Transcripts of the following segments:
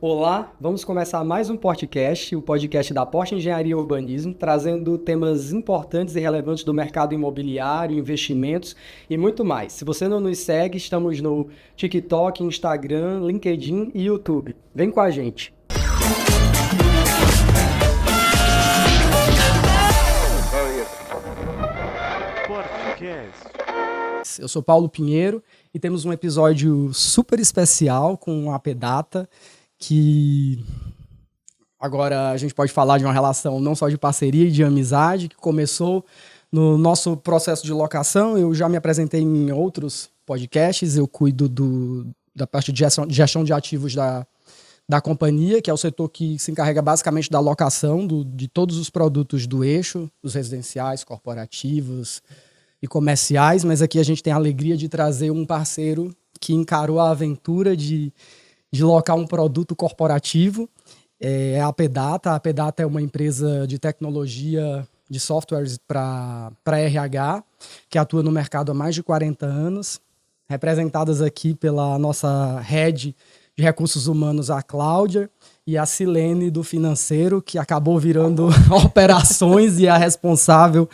Olá, vamos começar mais um podcast, o podcast da Porsche Engenharia e Urbanismo, trazendo temas importantes e relevantes do mercado imobiliário, investimentos e muito mais. Se você não nos segue, estamos no TikTok, Instagram, LinkedIn e YouTube. Vem com a gente! Eu sou Paulo Pinheiro e temos um episódio super especial com a Apedata, que agora a gente pode falar de uma relação não só de parceria e de amizade, que começou no nosso processo de locação. Eu já me apresentei em outros podcasts, eu cuido da parte de gestão de ativos da companhia, que é o setor que se encarrega basicamente da locação de todos os produtos do eixo, os residenciais, corporativos e comerciais, mas aqui a gente tem a alegria de trazer um parceiro que encarou a aventura de locar um produto corporativo, é a Apedata. A Apedata é uma empresa de tecnologia de softwares para RH, que atua no mercado há mais de 40 anos, representadas aqui pela nossa head de recursos humanos, a Cláudia, e a Silene do financeiro, que acabou virando operações e é a responsável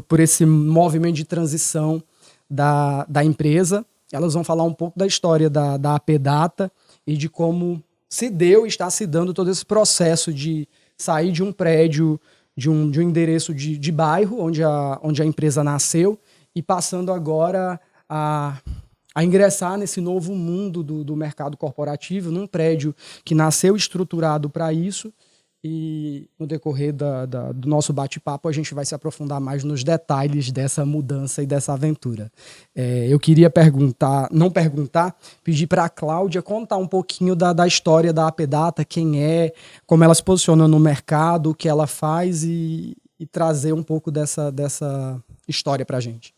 por esse movimento de transição da empresa. Elas vão falar um pouco da história da Apedata e de como se deu e está se dando todo esse processo de sair de um prédio, de um endereço de bairro, onde a empresa nasceu, e passando agora a ingressar nesse novo mundo do mercado corporativo, num prédio que nasceu estruturado para isso. E no decorrer do nosso bate-papo a gente vai se aprofundar mais nos detalhes dessa mudança e dessa aventura. Eu queria pedir para a Cláudia contar um pouquinho da história da Apedata, quem é, como ela se posiciona no mercado, o que ela faz e trazer um pouco dessa história para a gente.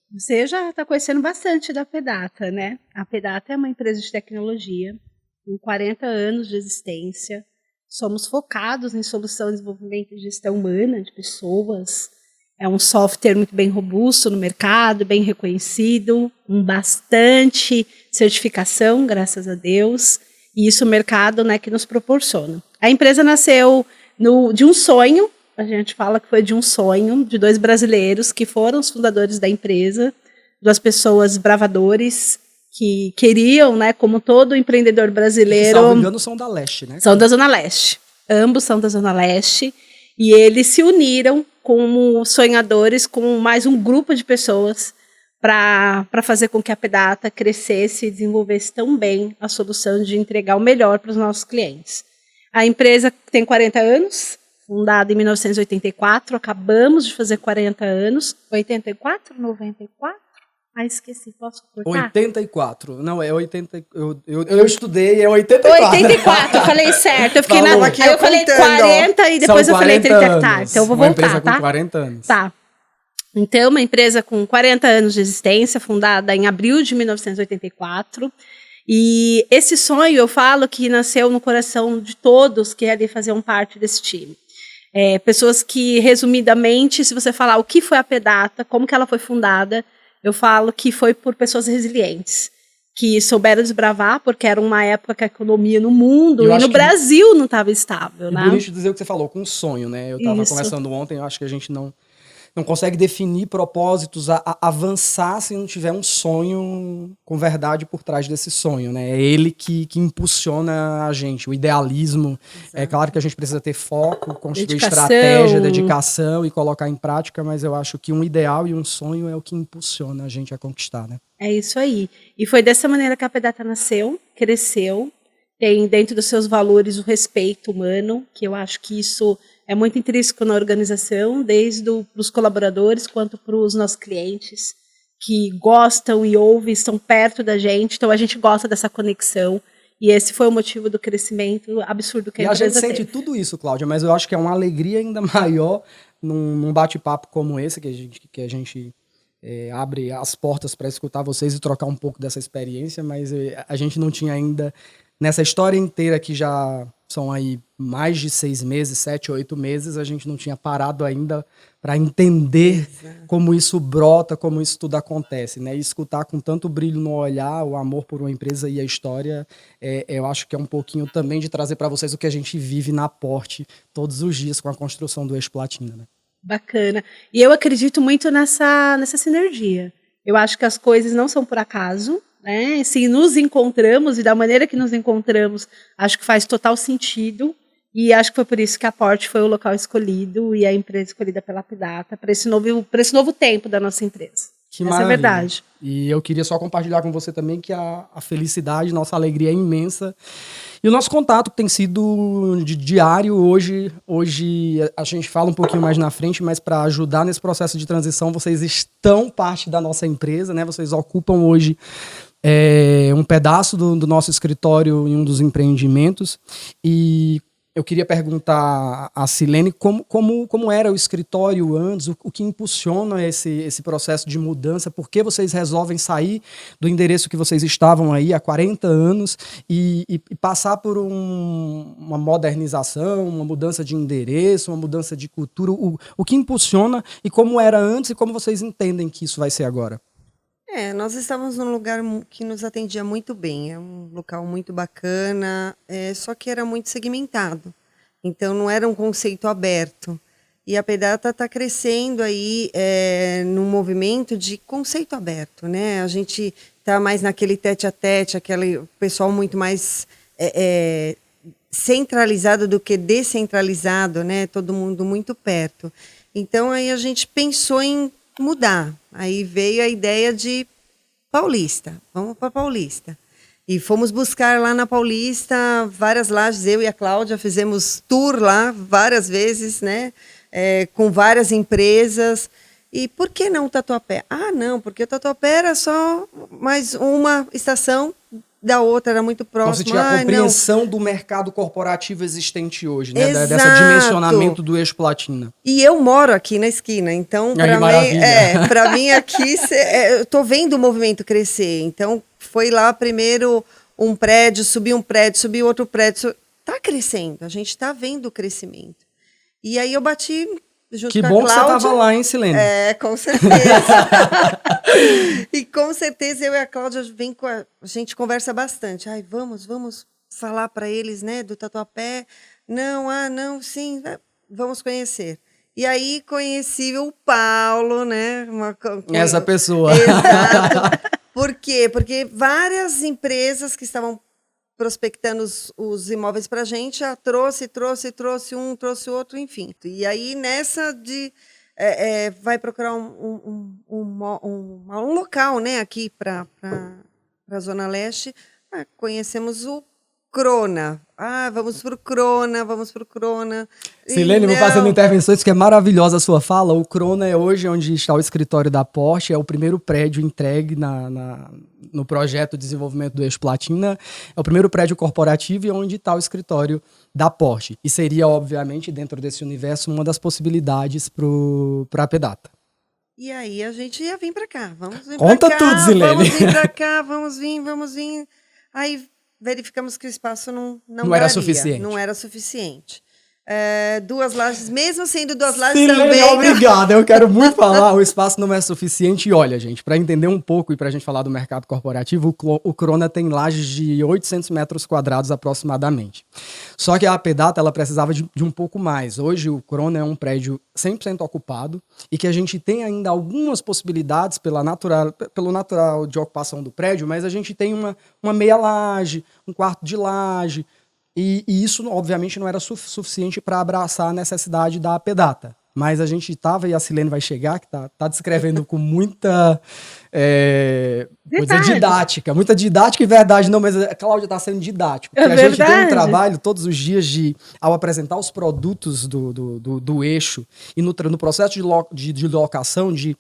Você já está conhecendo bastante da Apedata, né? A Apedata é uma empresa de tecnologia com 40 anos de existência. Somos focados em solução de desenvolvimento de gestão humana, de pessoas. É um software muito bem robusto no mercado, bem reconhecido, com bastante certificação, graças a Deus. E isso o mercado, né, que nos proporciona. A empresa nasceu de um sonho, a gente fala que foi de um sonho, de dois brasileiros que foram os fundadores da empresa, duas pessoas bravadores, que queriam, né, como todo empreendedor brasileiro... Se não me engano, são da Leste, né? São da Zona Leste. Ambos são da Zona Leste. E eles se uniram como sonhadores, com mais um grupo de pessoas, para fazer com que a Apedata crescesse e desenvolvesse tão bem a solução de entregar o melhor para os nossos clientes. A empresa tem 40 anos, fundada em 1984, acabamos de fazer 40 anos. 84? 94? Ah, esqueci, posso cortar? 84. Não, é 80. Eu estudei, é 84. 84, eu falei certo. Eu fiquei aí eu falei 40 e depois eu falei 30. Tá, então eu vou voltar, uma empresa tá? com 40 anos. Tá. Então, uma empresa com 40 anos de existência, fundada em abril de 1984. E esse sonho, eu falo que nasceu no coração de todos que ali faziam parte desse time. Pessoas que, resumidamente, se você falar o que foi a Apedata, como que ela foi fundada, eu falo que foi por pessoas resilientes, que souberam desbravar, porque era uma época que a economia no mundo e no Brasil não estava estável, né? Bonito dizer o que você falou, com um sonho, né? Eu estava conversando ontem, eu acho que a gente não consegue definir propósitos, avançar se não tiver um sonho com verdade por trás desse sonho, né? É ele que impulsiona a gente, o idealismo. Exato. É claro que a gente precisa ter foco, construir estratégia, dedicação e colocar em prática, mas eu acho que um ideal e um sonho é o que impulsiona a gente a conquistar, né? É isso aí. E foi dessa maneira que a Apedata nasceu, cresceu, tem dentro dos seus valores o respeito humano, que eu acho que isso é muito intrínseco na organização, desde os colaboradores quanto para os nossos clientes, que gostam e ouvem, estão perto da gente, então a gente gosta dessa conexão. E esse foi o motivo do crescimento absurdo que a empresa teve. E a gente sente tudo isso, Cláudia, mas eu acho que é uma alegria ainda maior num bate-papo como esse, que a gente abre as portas para escutar vocês e trocar um pouco dessa experiência, mas a gente não tinha ainda, nessa história inteira que já são aí mais de 6 meses, 7, 8 meses, a gente não tinha parado ainda para entender como isso brota, como isso tudo acontece, né? E escutar com tanto brilho no olhar, o amor por uma empresa e a história, eu acho que é um pouquinho também de trazer para vocês o que a gente vive na Porte todos os dias com a construção do Eixo Platina, né? Bacana. E eu acredito muito nessa sinergia. Eu acho que as coisas não são por acaso, né? Se nos encontramos e da maneira que nos encontramos, acho que faz total sentido. E acho que foi por isso que a Porte foi o local escolhido e a empresa escolhida pela Apedata para esse novo tempo da nossa empresa. Que Essa maravilha. é a verdade. E eu queria só compartilhar com você também que a felicidade, nossa alegria é imensa. E o nosso contato tem sido diário. Hoje a gente fala um pouquinho mais na frente, mas para ajudar nesse processo de transição, vocês estão parte da nossa empresa, né? Vocês ocupam hoje um pedaço do nosso escritório em um dos empreendimentos. E eu queria perguntar a Silene como era o escritório antes, o que impulsiona esse processo de mudança, por que vocês resolvem sair do endereço que vocês estavam aí há 40 anos e passar por uma modernização, uma mudança de endereço, uma mudança de cultura, o que impulsiona e como era antes e como vocês entendem que isso vai ser agora? Nós estávamos num lugar que nos atendia muito bem, é um local muito bacana, só que era muito segmentado, então não era um conceito aberto. E a Apedata está crescendo aí num movimento de conceito aberto, né? A gente está mais naquele tete-a-tete, aquele pessoal muito mais centralizado do que descentralizado, né? Todo mundo muito perto. Então aí a gente pensou em mudar. Aí veio a ideia de Paulista. Vamos para Paulista. E fomos buscar lá na Paulista várias lajes. Eu e a Cláudia fizemos tour lá várias vezes, né? Com várias empresas. E por que não Tatuapé? Ah, não, porque o Tatuapé era só mais uma estação da outra, era muito próximo. Então você tinha a compreensão do mercado corporativo existente hoje, né? Exato. Desse dimensionamento do Eixo Platina. E eu moro aqui na esquina, então para mim aqui eu tô vendo o movimento crescer. Então foi lá primeiro um prédio, subi outro prédio, tá crescendo. A gente tá vendo o crescimento. E aí eu bati junto que com a bom Cláudia. Que você estava lá, hein, Silene? Com certeza. E com certeza eu e a Cláudia a gente conversa bastante. Ai, vamos falar para eles, né, do Tatuapé. Não, sim, vamos conhecer. E aí conheci o Paulo, né? Essa pessoa. Exato. Por quê? Porque várias empresas que estavam prospectando os imóveis para a gente, trouxe um, trouxe outro, enfim. E aí, nessa de... vai procurar um local, né, aqui para a Zona Leste. Conhecemos o Crona. Vamos para o Crona. Silene, vou fazendo intervenções, que é maravilhosa a sua fala. O Crona é hoje onde está o escritório da Porte, é o primeiro prédio entregue no projeto de desenvolvimento do Eixo Platina, é o primeiro prédio corporativo e onde está o escritório da Porte. E seria, obviamente, dentro desse universo, uma das possibilidades para a Apedata. E aí a gente ia vir para cá. Conta tudo, Silene. Vamos vir para cá, vamos vir. Aí verificamos que o espaço não era suficiente. Não era suficiente. 2 lajes, mesmo sendo 2 lajes Silene, também... Obrigado, eu quero muito falar, o espaço não é suficiente. E olha, gente, para entender um pouco e para a gente falar do mercado corporativo, o Crona tem lajes de 800 metros quadrados aproximadamente. Só que a Apedata, ela precisava de um pouco mais. Hoje o Crona é um prédio 100% ocupado e que a gente tem ainda algumas possibilidades pelo natural de ocupação do prédio, mas a gente tem uma meia laje, um quarto de laje. E isso, obviamente, não era suficiente para abraçar a necessidade da Apedata. Mas a gente estava, e a Silene vai chegar, que tá descrevendo com muita muita didática e verdade. Não, mas a Cláudia está sendo didática. Porque a gente tem um trabalho todos os dias ao apresentar os produtos do eixo e no processo de locação, de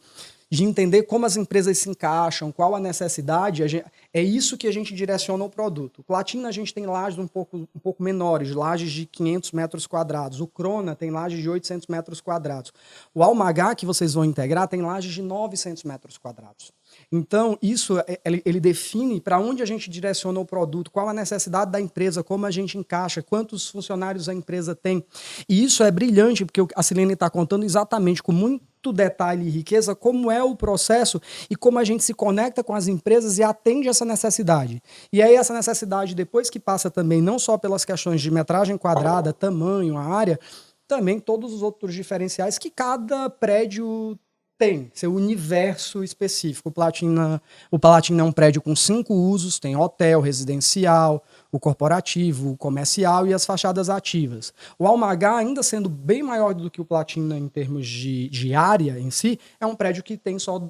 entender como as empresas se encaixam, qual a necessidade, é isso que a gente direciona o produto. O Platina a gente tem lajes um pouco menores, lajes de 500 metros quadrados. O Crona tem lajes de 800 metros quadrados. O Almagá, que vocês vão integrar, tem lajes de 900 metros quadrados. Então, isso ele define para onde a gente direciona o produto, qual a necessidade da empresa, como a gente encaixa, quantos funcionários a empresa tem. E isso é brilhante, porque a Silene está contando exatamente com muito detalhe e riqueza como é o processo e como a gente se conecta com as empresas e atende essa necessidade. E aí essa necessidade, depois que passa também não só pelas questões de metragem quadrada, tamanho, a área, também todos os outros diferenciais que cada prédio tem seu universo específico. O Palatina é um prédio com 5 usos, tem hotel, residencial, o corporativo, o comercial e as fachadas ativas. O Almagá, ainda sendo bem maior do que o Palatina em termos de área em si, é um prédio que tem só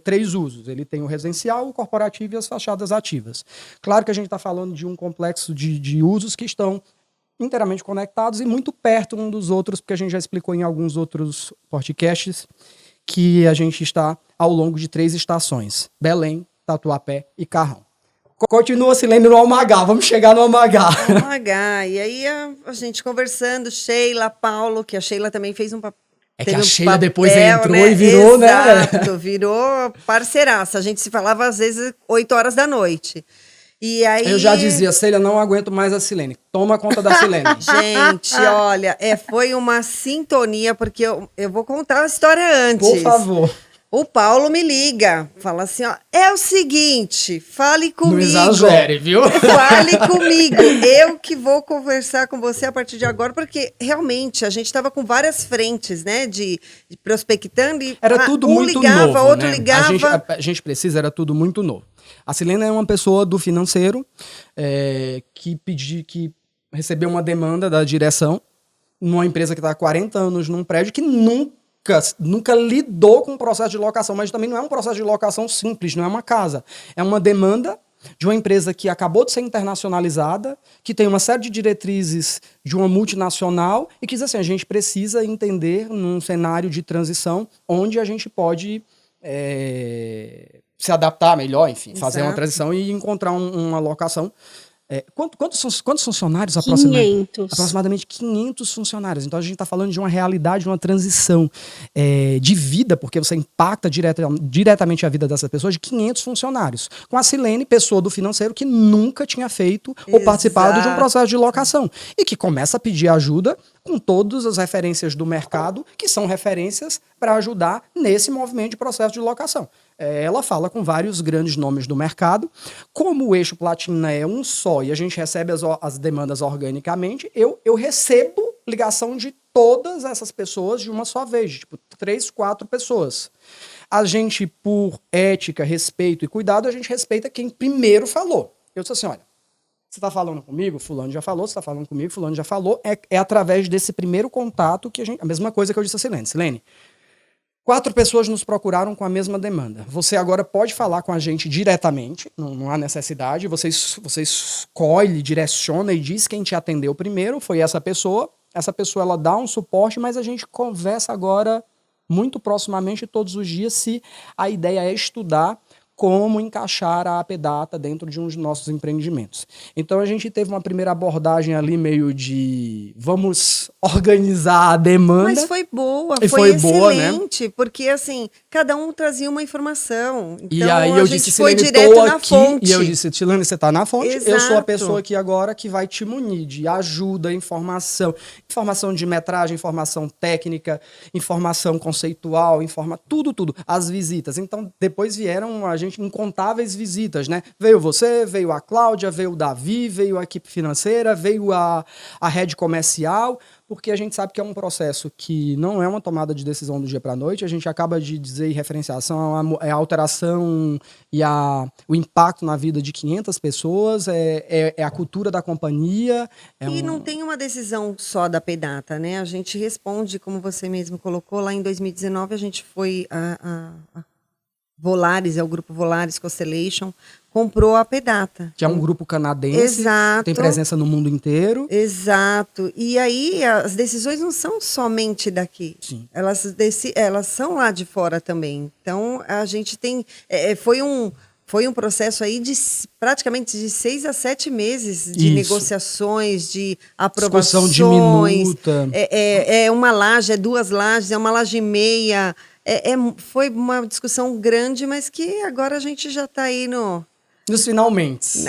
3 usos. Ele tem o residencial, o corporativo e as fachadas ativas. Claro que a gente está falando de um complexo de usos que estão inteiramente conectados e muito perto um dos outros, porque a gente já explicou em alguns outros podcasts que a gente está ao longo de 3 estações: Belém, Tatuapé e Carrão. Continua Silene no Almagá, vamos chegar no Almagá. Almagá, e aí a gente conversando, Sheila, Paulo, que a Sheila também fez um papel. É que a Sheila depois entrou, né? E virou, Exato, virou parceiraça. A gente se falava às vezes 8 horas da noite. E aí... Eu já dizia, Sheila, não aguento mais a Silene. Toma conta da Silene. Gente, olha, foi uma sintonia, porque eu vou contar a história antes. Por favor. O Paulo me liga, fala assim, ó, é o seguinte, fale comigo. Não exagere, viu? Fale comigo, eu que vou conversar com você a partir de agora, porque realmente a gente estava com várias frentes, né, de prospectando e era tudo um muito ligava, novo, outro né? ligava. A gente precisa, era tudo muito novo. A Silene é uma pessoa do financeiro que recebeu uma demanda da direção numa empresa que está há 40 anos num prédio que nunca lidou com o processo de locação, mas também não é um processo de locação simples, não é uma casa. É uma demanda de uma empresa que acabou de ser internacionalizada, que tem uma série de diretrizes de uma multinacional e que diz assim, a gente precisa entender num cenário de transição onde a gente pode se adaptar melhor, enfim, fazer uma transição e encontrar uma locação. Quantos funcionários aproximadamente? 500. Aproximadamente 500 funcionários. Então a gente está falando de uma realidade, de uma transição de vida, porque você impacta diretamente a vida dessas pessoas, de 500 funcionários. Com a Silene, pessoa do financeiro que nunca tinha feito ou participado de um processo de locação. E que começa a pedir ajuda com todas as referências do mercado, que são referências para ajudar nesse movimento de processo de locação. Ela fala com vários grandes nomes do mercado. Como o eixo Platina é um só e a gente recebe as demandas organicamente, eu recebo ligação de todas essas pessoas de uma só vez, tipo 3, 4 pessoas. A gente, por ética, respeito e cuidado, a gente respeita quem primeiro falou. Eu disse assim, olha, você está falando comigo? Fulano já falou. Você está falando comigo? Fulano já falou. É através desse primeiro contato que a gente... A mesma coisa que eu disse a Silene. Silene, 4 pessoas nos procuraram com a mesma demanda. Você agora pode falar com a gente diretamente, não há necessidade. Você escolhe, direciona e diz quem te atendeu primeiro. Foi essa pessoa. Essa pessoa ela dá um suporte, mas a gente conversa agora muito proximamente todos os dias se a ideia é estudar como encaixar a APData dentro de um dos nossos empreendimentos. Então a gente teve uma primeira abordagem ali meio de vamos organizar a demanda. Mas foi boa, e foi excelente, né? Porque assim, cada um trazia uma informação. Então, e aí eu disse, foi Silene, direto tô na aqui, fonte. e eu disse, Silene, você está na fonte, Exato. Eu sou a pessoa aqui agora que vai te munir de ajuda, informação de metragem, informação técnica, informação conceitual, tudo, as visitas. Então depois vieram a gente incontáveis visitas, né? Veio você, veio a Cláudia, veio o Davi, veio a equipe financeira, veio a rede comercial, porque a gente sabe que é um processo que não é uma tomada de decisão do dia para a noite, a gente acaba de dizer em referenciação, a alteração e o impacto na vida de 500 pessoas, é a cultura da companhia. Não tem uma decisão só da APData, né? A gente responde, como você mesmo colocou, lá em 2019 a gente foi a Volaris, é o grupo Volaris Constellation, comprou a APData. Que é um grupo canadense, Exato. Tem presença no mundo inteiro. Exato. E aí as decisões não são somente daqui. Sim. Elas são lá de fora também. Então a gente tem... Foi um processo aí de praticamente de 6 a 7 meses de negociações, de aprovações. Discussão de minuta. É uma laje, é 2 lajes, é uma laje e meia. Foi uma discussão grande, mas que agora a gente já está aí Nos finalmente.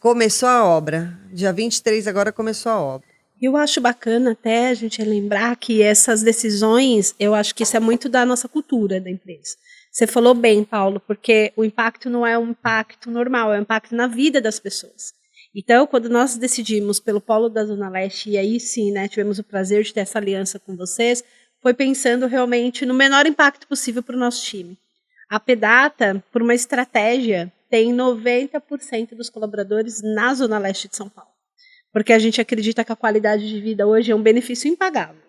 Começou a obra. Dia 23 agora começou a obra. Eu acho bacana até a gente lembrar que essas decisões, eu acho que isso é muito da nossa cultura da empresa. Você falou bem, Paulo, porque o impacto não é um impacto normal, é um impacto na vida das pessoas. Então, quando nós decidimos pelo Polo da Zona Leste, e aí sim, né, tivemos o prazer de ter essa aliança com vocês, foi pensando realmente no menor impacto possível para o nosso time. A Pedata, por uma estratégia, tem 90% dos colaboradores na Zona Leste de São Paulo. Porque a gente acredita que a qualidade de vida hoje é um benefício impagável.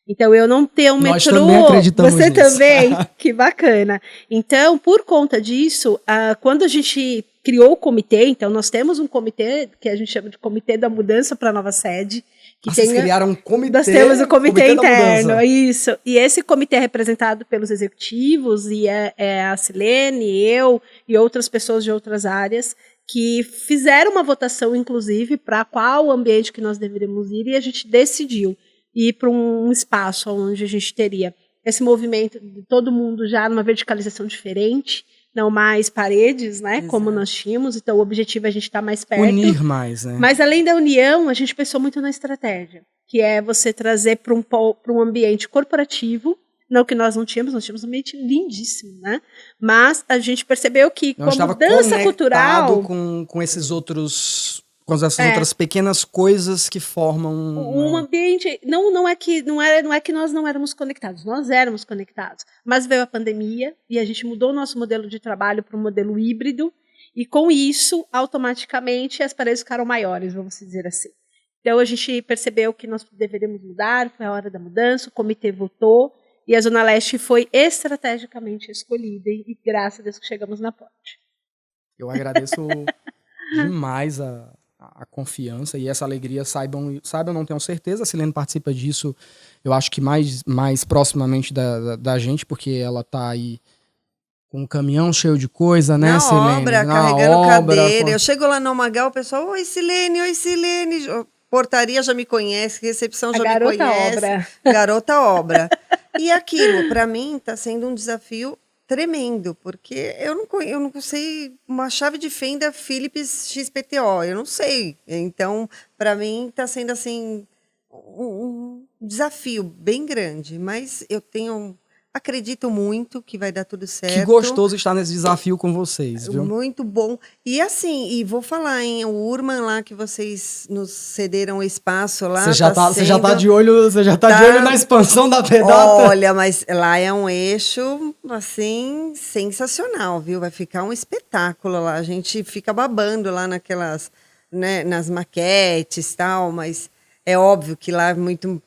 Então, eu não ter um Nós metrô... também acreditamos Você nisso. também? Que bacana. Então, por conta disso, quando a gente criou o comitê, então nós temos um comitê, que a gente chama de Comitê da Mudança para a nova sede. Vocês criaram um comitê. Nós temos o comitê interno, isso. E esse comitê é representado pelos executivos, e é a Silene, eu e outras pessoas de outras áreas, que fizeram uma votação, inclusive, para qual ambiente que nós deveríamos ir, e a gente decidiu ir para um espaço onde a gente teria esse movimento de todo mundo já numa verticalização diferente, não mais paredes, né, Exato. Como nós tínhamos. Então, o objetivo é a gente estar mais perto. Unir mais, né? Mas, além da união, a gente pensou muito na estratégia, que é você trazer para um ambiente corporativo, não que nós tínhamos um ambiente lindíssimo, né? Mas a gente percebeu que, Nós como dança cultural... com esses outros... Com essas outras pequenas coisas que formam um ambiente. Não é que nós não éramos conectados, nós éramos conectados. Mas veio a pandemia e a gente mudou o nosso modelo de trabalho para um modelo híbrido, e com isso, automaticamente, as paredes ficaram maiores, vamos dizer assim. Então a gente percebeu que nós deveríamos mudar, foi a hora da mudança, o comitê votou, e a Zona Leste foi estrategicamente escolhida, e graças a Deus que chegamos na ponte. Eu agradeço demais a confiança e essa alegria, saibam, não tenho certeza, a Silene participa disso, eu acho que mais proximamente da gente, porque ela tá aí com um caminhão cheio de coisa, né, Silene? Carregando cadeira. Eu chego lá no Magal, o pessoal, oi Silene. Portaria já me conhece, recepção já me conhece. Obra. Garota obra. E aquilo, para mim, está sendo um desafio tremendo, porque eu não sei uma chave de fenda Philips XPTO, eu não sei. Então, para mim, está sendo assim um desafio bem grande, mas acredito muito que vai dar tudo certo. Que gostoso estar nesse desafio com vocês, viu? Muito bom. E assim, vou falar, hein, o Urman lá, que vocês nos cederam o espaço lá. Você já tá de olho na expansão da Pedata? Olha, mas lá é um eixo, assim, sensacional, viu? Vai ficar um espetáculo lá. A gente fica babando lá naquelas, né, nas maquetes e tal, mas é óbvio que lá é muito...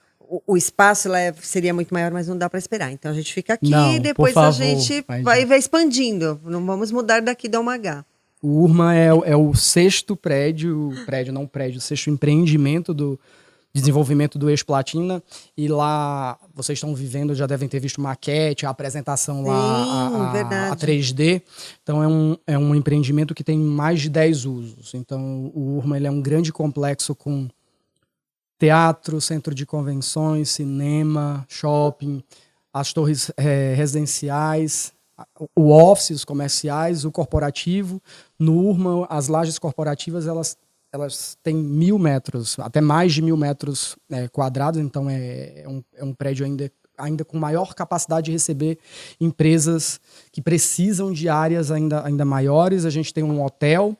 O espaço lá seria muito maior, mas não dá para esperar. Então a gente fica aqui e depois a gente vai expandindo. Não vamos mudar daqui da UMH. O Urman é o sexto o sexto empreendimento do desenvolvimento do Eixo Platina. E lá vocês estão vivendo, já devem ter visto maquete, a apresentação lá, a 3D. Então é um empreendimento que tem mais de 10 usos. Então o Urman ele é um grande complexo com teatro, centro de convenções, cinema, shopping, as torres residenciais, o office, os comerciais, o corporativo. No Urman, as lajes corporativas, elas têm 1.000 metros, até mais de 1.000 metros quadrados, então é um prédio ainda com maior capacidade de receber empresas que precisam de áreas ainda maiores. A gente tem um hotel,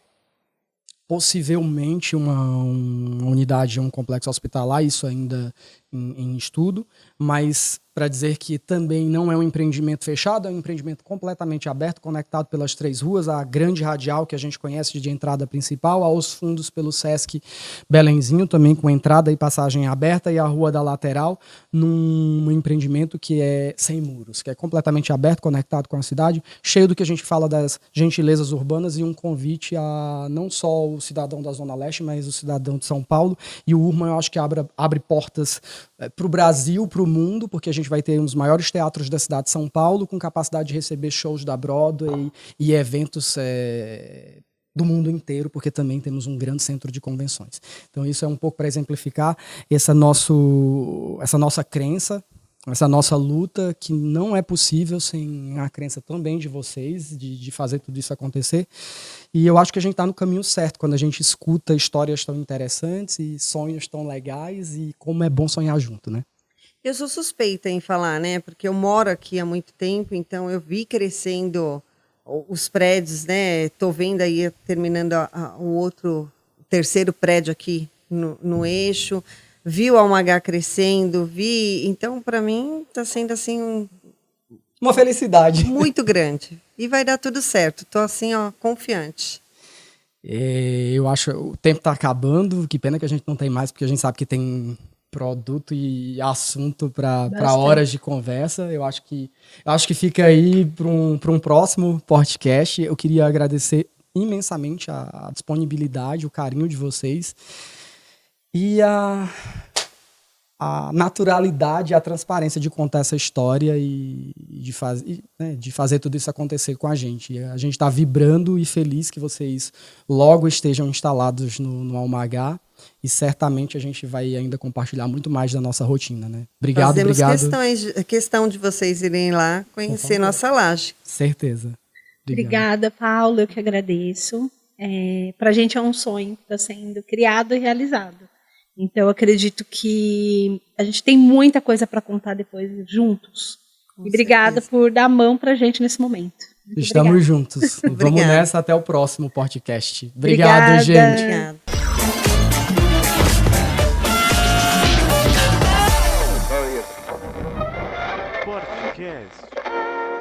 possivelmente uma unidade, um complexo hospitalar, isso ainda em estudo, mas para dizer que também não é um empreendimento fechado, é um empreendimento completamente aberto, conectado pelas 3 ruas, a grande radial que a gente conhece de entrada principal, aos fundos pelo Sesc Belenzinho, também com entrada e passagem aberta, e a rua da lateral, num empreendimento que é sem muros, que é completamente aberto, conectado com a cidade, cheio do que a gente fala das gentilezas urbanas, e um convite a não só o cidadão da Zona Leste, mas o cidadão de São Paulo. E o Urman, eu acho que abre portas para o Brasil, para o mundo, porque a gente vai ter um dos maiores teatros da cidade de São Paulo, com capacidade de receber shows da Broadway e eventos do mundo inteiro, porque também temos um grande centro de convenções. Então isso é um pouco para exemplificar essa nossa crença essa nossa luta, que não é possível sem a crença também de vocês, de fazer tudo isso acontecer. E eu acho que a gente está no caminho certo, quando a gente escuta histórias tão interessantes e sonhos tão legais, e como é bom sonhar junto, né? Eu sou suspeita em falar, né? Porque eu moro aqui há muito tempo, então eu vi crescendo os prédios, né? Tô vendo aí, terminando o terceiro prédio aqui no eixo. Vi o Almagá crescendo, então para mim está sendo assim uma felicidade muito grande, e vai dar tudo certo. Tô assim, ó, confiante. Eu acho que o tempo está acabando, que pena que a gente não tem mais, porque a gente sabe que tem produto e assunto para horas de conversa. Eu acho que fica aí para um próximo podcast. Eu queria agradecer imensamente a disponibilidade, o carinho de vocês e a naturalidade, a transparência de contar essa história e de fazer tudo isso acontecer com a gente. A gente está vibrando e feliz que vocês logo estejam instalados no Almagá, e certamente a gente vai ainda compartilhar muito mais da nossa rotina, né? Obrigado, Fazemos obrigado. questão de vocês irem lá conhecer nossa laje. Certeza. Obrigada, Paulo, eu que agradeço. Para a gente é um sonho que está sendo criado e realizado. Então, eu acredito que a gente tem muita coisa para contar depois juntos. E obrigada por dar a mão para a gente nesse momento. Estamos juntos. Vamos nessa, até o próximo podcast. Obrigado, gente. Obrigada.